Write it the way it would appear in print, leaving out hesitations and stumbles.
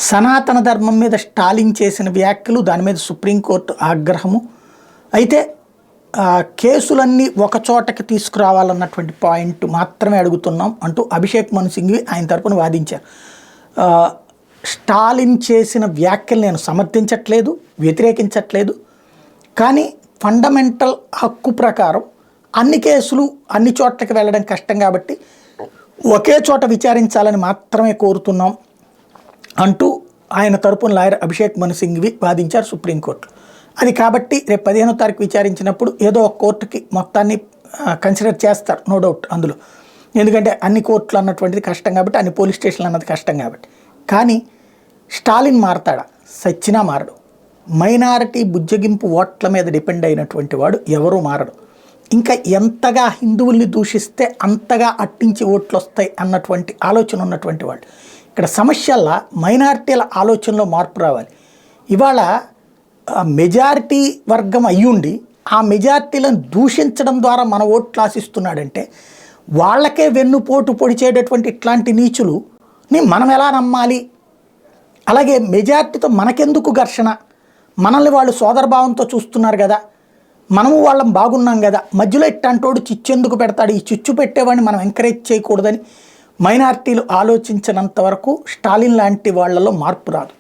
సనాతన ధర్మం మీద స్టాలిన్ చేసిన వ్యాఖ్యలు, దాని మీద సుప్రీంకోర్టు ఆగ్రహము. అయితే కేసులన్నీ ఒక చోటకి తీసుకురావాలన్నటువంటి పాయింట్ మాత్రమే అడుగుతున్నాం అంటూ అభిషేక్ మను సింఘ్వి ఆయన తరపున వాదించారు. స్టాలిన్ చేసిన వ్యాఖ్యలు నేను సమర్థించట్లేదు, వ్యతిరేకించట్లేదు, కానీ ఫండమెంటల్ హక్కు ప్రకారం అన్ని కేసులు అన్ని చోట్లకి వెళ్ళడం కష్టం కాబట్టి ఒకే చోట విచారించాలని మాత్రమే కోరుతున్నాం అంటూ ఆయన తరపున లాయర్ అభిషేక్ మను సింఘ్వి వాదించారు సుప్రీంకోర్టు. అది కాబట్టి రేపు 15వ తారీఖు విచారించినప్పుడు ఏదో ఒక కోర్టుకి మొత్తాన్ని కన్సిడర్ చేస్తారు, నో డౌట్ అందులో. ఎందుకంటే అన్ని కోర్టులు అన్నటువంటిది కష్టం కాబట్టి, అన్ని పోలీస్ స్టేషన్లు అన్నది కష్టం కాబట్టి. కానీ స్టాలిన్ మారతాడా? సచ్చినా మారడు. మైనారిటీ బుజ్జగింపు ఓట్ల మీద డిపెండ్ అయినటువంటి వాడు ఎవరూ మారడు. ఇంకా ఎంతగా హిందువుల్ని దూషిస్తే అంతగా అట్టించి ఓట్లు వస్తాయి అన్నటువంటి ఆలోచన ఉన్నటువంటి వాళ్ళు. ఇక్కడ సమస్యల్లా మైనారిటీల ఆలోచనలో మార్పు రావాలి. ఇవాళ మెజారిటీ వర్గం అయ్యుండి ఆ మెజారిటీలను దూషించడం ద్వారా మన ఓట్లు ఆశిస్తున్నాడంటే వాళ్ళకే వెన్నుపోటు పొడిచేటటువంటి ఇట్లాంటి నీచులుని మనం ఎలా నమ్మాలి? అలాగే మెజారిటీతో మనకెందుకు ఘర్షణ? మనల్ని వాళ్ళు సోదరభావంతో చూస్తున్నారు కదా, మనము వాళ్ళం బాగున్నాం కదా, మధ్యలో ఇట్లాంటోడు చిచ్చెందుకు పెడతాడు? ఈ చిచ్చు పెట్టేవాడిని మనం ఎంకరేజ్ చేయకూడదని మైనారిటీలు ఆలోచించినంత వరకు స్టాలిన్ లాంటి వాళ్ళలో మార్పు రాదు.